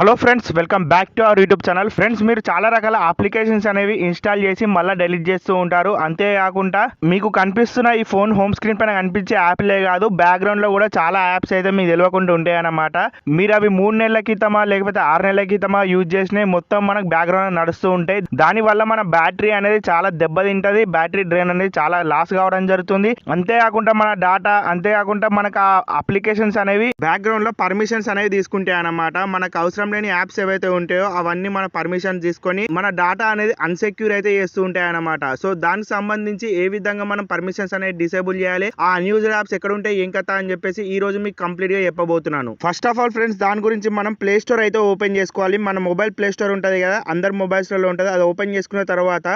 Hello friends, welcome back to our YouTube channel. Friends, మీరు చాలా రకాల అప్లికేషన్స్ అనేవి ఇన్స్టాల్ చేసి మళ్ళీ డెలీట్ చేస్తూ ఉంటారు. అంతేకాకుండా మీకు కనిపిస్తున్న ఈ ఫోన్ హోమ్ స్క్రీన్ పైన కనిపించే యాప్లే కాదు, బ్యాక్గ్రౌండ్లో కూడా చాలా యాప్స్ అయితే మీకు తెలియకుండా ఉంటాయన్నమాట. మీరు అవి 3 నెలల క్రితమా లేకపోతే 6 నెలల క్రితమా యూజ్ చేసినవి మొత్తం మనకు బ్యాక్గ్రౌండ్ నడుస్తూ ఉంటాయి. దానివల్ల మన బ్యాటరీ అనేది చాలా దెబ్బతింటుంది, బ్యాటరీ డ్రైన్ అనేది చాలా లాస్ కావడం జరుగుతుంది. అంతేకాకుండా మన డాటా, అంతేకాకుండా మనకు ఆ అప్లికేషన్స్ అనేవి బ్యాక్గ్రౌండ్లో పర్మిషన్స్ అనేవి తీసుకుంటాయి అన్నమాట. మనకు అవసరం లేని యాప్స్ ఏవైతే ఉంటాయో అవన్నీ మన పర్మిషన్ తీసుకొని మన డాటా అనేది అన్సెక్యూర్ అయితే చేస్తూ ఉంటాయి అన్నమాట. సో దానికి సంబంధించి ఏ విధంగా మనం పర్మిషన్స్ అనేది డిసేబుల్ చేయాలి, ఆ అన్యూజ్డ్ యాప్స్ ఎక్కడ ఉంటాయి, ఏం కథ అని చెప్పేసి ఈ రోజు మీకు కంప్లీట్ గా చెప్పబోతున్నాను. ఫస్ట్ ఆఫ్ ఆల్ ఫ్రెండ్స్, దాని గురించి మనం ప్లే స్టోర్ అయితే ఓపెన్ చేసుకోవాలి. మన మొబైల్ ప్లే స్టోర్ ఉంటుంది కదా, అందరు మొబైల్స్ లో ఉంటుంది. అది ఓపెన్ చేసుకున్న తర్వాత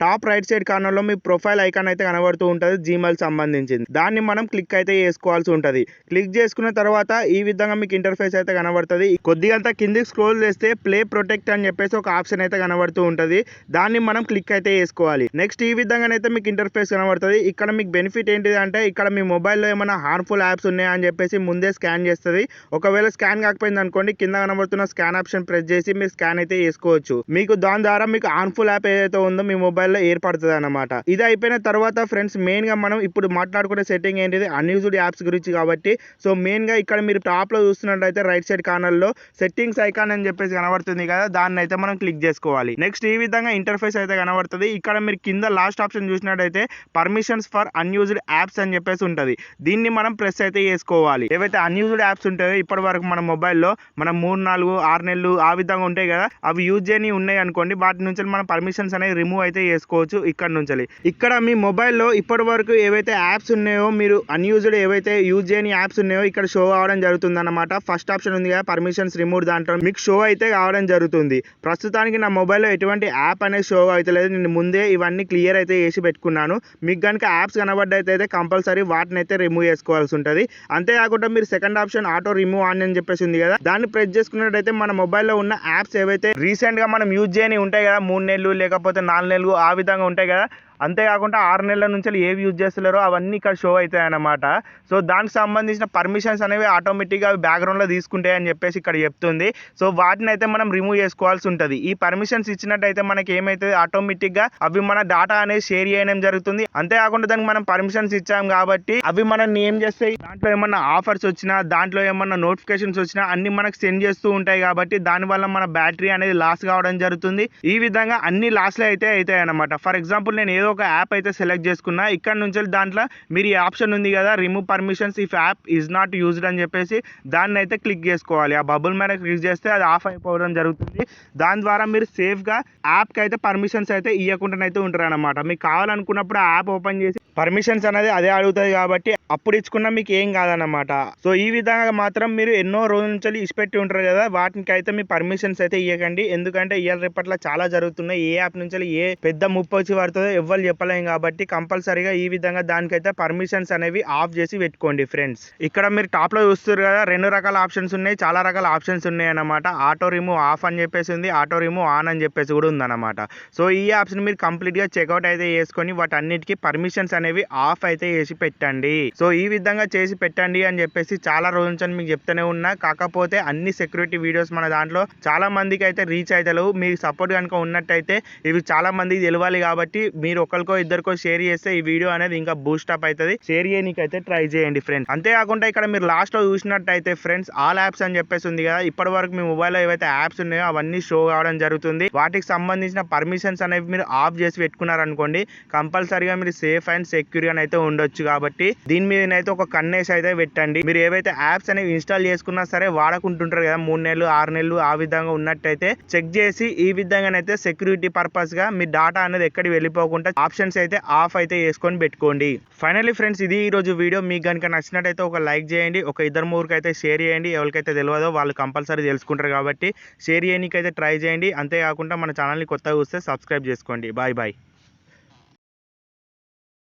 టాప్ రైట్ సైడ్ కార్నర్ లో మీ ప్రొఫైల్ ఐకాన్ అయితే కనబడుతూ ఉంటుంది, జీమెయిల్ సంబంధించింది. దాన్ని మనం క్లిక్ అయితే చేసుకోవాల్సి ఉంటుంది. క్లిక్ చేసుకున్న తర్వాత ఈ విధంగా మీకు ఇంటర్ఫేస్ అయితే కనబడుతుంది. కొద్దిగా కింద స్క్రోల్ చేస్తే ప్లే ప్రొటెక్ట్ అని చెప్పేసి ఒక ఆప్షన్ అయితే కనబడుతూ ఉంటుంది. దాన్ని మనం క్లిక్ అయితే చేసుకోవాలి. నెక్స్ట్ ఈ విధంగానైతే మీకు ఇంటర్ఫేస్ కనబడుతుంది. ఇక్కడ మీకు బెనిఫిట్ ఏంటిది అంటే, ఇక్కడ మీ మొబైల్లో ఏమైనా హార్మ్ఫుల్ యాప్స్ ఉన్నాయా అని చెప్పేసి ముందే స్కాన్ చేస్తుంది. ఒకవేళ స్కాన్ కాకపోయింది అనుకోండి, కింద కనబడుతున్న స్కాన్ ఆప్షన్ ప్రెస్ చేసి మీరు స్కాన్ అయితే చేసుకోవచ్చు. మీకు దాని ద్వారా మీకు హార్మ్ఫుల్ యాప్ ఏదైతే ఉందో మీ మొబైల్లో ఏర్పడుతుంది అన్నమాట. ఇది అయిపోయిన తర్వాత ఫ్రెండ్స్, మెయిన్ గా మనం ఇప్పుడు మాట్లాడుకునే సెట్టింగ్ ఏంటిది, అన్యూజ్డ్ యాప్స్ గురించి కాబట్టి. సో మెయిన్ గా ఇక్కడ మీరు టాప్ లో చూస్తున్నట్టయితే రైట్ సైడ్ కార్నర్ లో సెట్టింగ్స్ ఐకాన్ అని చెప్పేసి కనబడుతుంది కదా, దాన్ని అయితే మనం క్లిక్ చేసుకోవాలి. నెక్స్ట్ ఈ విధంగా ఇంటర్ఫేస్ అయితే కనబడుతుంది. ఇక్కడ మీరు కింద లాస్ట్ ఆప్షన్ చూసినట్టయితే పర్మిషన్స్ ఫర్ అన్యూజ్డ్ యాప్స్ అని చెప్పేసి ఉంటుంది. దీన్ని మనం ప్రెస్ అయితే చేసుకోవాలి. ఏవైతే అన్యూజ్డ్ యాప్స్ ఉంటాయో ఇప్పటి వరకు మన మొబైల్లో మనం 3, 4, 6 నెలలు ఆ విధంగా ఉంటాయి కదా, అవి యూజ్ చేయని ఉన్నాయి అనుకోండి, వాటి నుంచి మనం పర్మిషన్స్ అనేది రిమూవ్ అయితే చేసుకోవచ్చు. ఇక్కడ నుంచి ఇక్కడ మీ మొబైల్లో ఇప్పటి వరకు ఏవైతే యాప్స్ ఉన్నాయో, మీరు అన్యూజ్డ్ ఏవైతే యూజ్ చేయని యాప్స్ ఉన్నాయో ఇక్కడ షో అవడం జరుగుతుంది అన్నమాట. ఫస్ట్ ఆప్షన్ ఉంది కదా, పర్మిషన్స్ రిమూవ్, దాంట్లో మీకు షో అయితే కావడం జరుగుతుంది. ప్రస్తుతానికి నా మొబైల్లో ఎటువంటి యాప్ అనేది షో అయితే లేదు. నేను ముందే ఇవన్నీ క్లియర్ అయితే చేసి పెట్టుకున్నాను. మీకు కనుక యాప్స్ కనబడ్డైతే కంపల్సరీ వాటిని అయితే రిమూవ్ చేసుకోవాల్సి ఉంటుంది. అంతేకాకుండా మీరు second option auto remove on అని చెప్పేసి ఉంది కదా, దాన్ని ప్రెస్ చేసుకున్నట్టయితే మన మొబైల్లో ఉన్న యాప్స్ ఏవైతే రీసెంట్ గా మనం యూజ్ చేయని ఉంటాయి కదా, 3 నెలలు లేకపోతే 4 నెలలు ఆ విధంగా ఉంటాయి కదా, అంతేకాకుండా 6 నెలల నుంచి ఏవి యూజ్ చేస్తున్నారో అవన్నీ ఇక్కడ షో అవుతాయి అన్నమాట. సో దానికి సంబంధించిన పర్మిషన్స్ అనేవి ఆటోమేటిక్గా బ్యాక్గ్రౌండ్లో తీసుకుంటాయి అని చెప్పేసి ఇక్కడ చెప్తుంది. సో వాటిని అయితే మనం రిమూవ్ చేసుకోవాల్సి ఉంటుంది. ఈ పర్మిషన్స్ ఇచ్చినట్టయితే మనకి ఏమైతుంది, ఆటోమేటిక్గా అవి మన డాటా అనేది షేర్ చేయడం జరుగుతుంది. అంతేకాకుండా దానికి మనం పర్మిషన్స్ ఇచ్చాం కాబట్టి అవి మనల్ని ఏం చేస్తాయి, దాంట్లో ఏమన్నా ఆఫర్స్ వచ్చినా, దాంట్లో ఏమన్నా నోటిఫికేషన్స్ వచ్చినా అన్ని మనకు సెండ్ చేస్తూ ఉంటాయి. కాబట్టి దానివల్ల మన బ్యాటరీ అనేది లాస్ కావడం జరుగుతుంది. ఈ విధంగా అన్ని లాస్లే అయితే అవుతాయి అన్నమాట. ఫర్ ఎగ్జాంపుల్, నేను ఏదో ఒక యాప్ అయితే సెలెక్ట్ చేసుకున్నా, ఇక్కడ నుంచి దాంట్లో మీరు ఈ ఆప్షన్ ఉంది కదా, remove permissions if app is not used అని చెప్పేసి దాన్ని అయితే క్లిక్ చేసుకోవాలి. ఆ బబుల్ మీద క్లిక్ చేస్తే అది ఆఫ్ అయిపోవడం జరుగుతుంది. దాని ద్వారా మీరు సేఫ్గా యాప్కి అయితే పర్మిషన్స్ అయితే ఇవ్వకుండానైతే ఉంటారు అనమాట. మీకు కావాలనుకున్నప్పుడు ఆ యాప్ ఓపెన్ చేసి పర్మిషన్స్ అనేది అదే అడుగుతుంది కాబట్టి అప్పుడు ఇచ్చుకున్నా మీకు ఏం కాదన్నమాట. సో ఈ విధంగా మాత్రం మీరు ఎన్నో రోజుల నుంచి ఇచ్చిపెట్టి ఉంటారు కదా, వాటికి అయితే మీ పర్మిషన్స్ అయితే ఇవ్వకండి. ఎందుకంటే ఇవాళ రేపట్ల చాలా జరుగుతున్నాయి. ఏ యాప్ నుంచి ఏ పెద్ద ముప్పు వచ్చి పడుతుందో ఎవ్వరు చెప్పలేం కాబట్టి కంపల్సరీగా ఈ విధంగా దానికైతే పర్మిషన్స్ అనేవి ఆఫ్ చేసి పెట్టుకోండి ఫ్రెండ్స్. ఇక్కడ మీరు టాప్ లో చూస్తారు కదా, 2 రకాల ఆప్షన్స్ ఉన్నాయి, చాలా రకాల ఆప్షన్స్ ఉన్నాయి అన్నమాట. ఆటో రిమూవ్ ఆఫ్ అని చెప్పేసి ఉంది, ఆటో రిమూవ్ ఆన్ అని చెప్పేసి కూడా ఉందన్నమాట. సో ఈ యాప్స్ ని మీరు కంప్లీట్ గా చెక్అవుట్ అయితే చేసుకొని వాటన్నిటికీ పర్మిషన్స్ అనేవి ఆఫ్ అయితే చేసి పెట్టండి. సో ఈ విధంగా చేసి పెట్టండి అని చెప్పేసి చాలా రోజుల నుంచి మీకు చెప్తూనే ఉన్నా. కాకపోతే అన్ని సెక్యూరిటీ వీడియోస్ మన దాంట్లో చాలా మందికి అయితే రీచ్ అవుతలేవు. మీ సపోర్ట్ కనుక ఉన్నట్టయితే ఇవి చాలా మందికి తెలియాలి కాబట్టి మీరు ఒకరికో ఇద్దరికో షేర్ చేస్తే ఈ వీడియో అనేది ఇంకా బూస్ట్ అప్ అవుతుంది. షేర్ చేయడానికి అయితే ట్రై చేయండి ఫ్రెండ్స్. అంతేకాకుండా ఇక్కడ మీరు లాస్ట్ లో చూసినట్టయితే ఫ్రెండ్స్, ఆల్ యాప్స్ అని చెప్పేసి ఉంది కదా, ఇప్పటి వరకు మీ మొబైల్లో ఏవైతే యాప్స్ ఉన్నాయో అవన్నీ షో కావడం జరుగుతుంది. వాటికి సంబంధించిన పర్మిషన్స్ అనేవి మీరు ఆఫ్ చేసి పెట్టుకున్నారనుకోండి, కంపల్సరీగా మీరు సేఫ్ అండ్ సెక్యూర్ గా అయితే ఉండొచ్చు. కాబట్టి దీని మీద అయితే ఒక కన్నేసి అయితే పెట్టండి. మీరు ఏవైతే యాప్స్ అనేవి ఇన్స్టాల్ చేసుకున్నా సరే వాడకుంటుంటారు కదా, 3 నెలలు 6 నెలలు ఆ విధంగా ఉన్నట్టయితే చెక్ చేసి ఈ విధంగానైతే సెక్యూరిటీ పర్పస్ గా మీ డాటా అనేది ఎక్కడికి వెళ్ళిపోకుండా ఆప్షన్స్ అయితే ఆఫ్ అయితే చేసుకొని పెట్టుకోండి. ఫైనల్లీ ఫ్రెండ్స్, ఇది ఈ రోజు వీడియో. మీకు కనుక నచ్చినట్టయితే ఒక లైక్ చేయండి, ఒక 2-3 అయితే షేర్ చేయండి. ఎవరికైతే తెలియదో వాళ్ళు కంపల్సరీ తెలుసుకుంటారు కాబట్టి షేర్ చేయడానికి అయితే ట్రై చేయండి. అంతేకాకుండా మన ఛానల్ని కొత్తగా చూస్తే సబ్స్క్రైబ్ చేసుకోండి. Bye bye.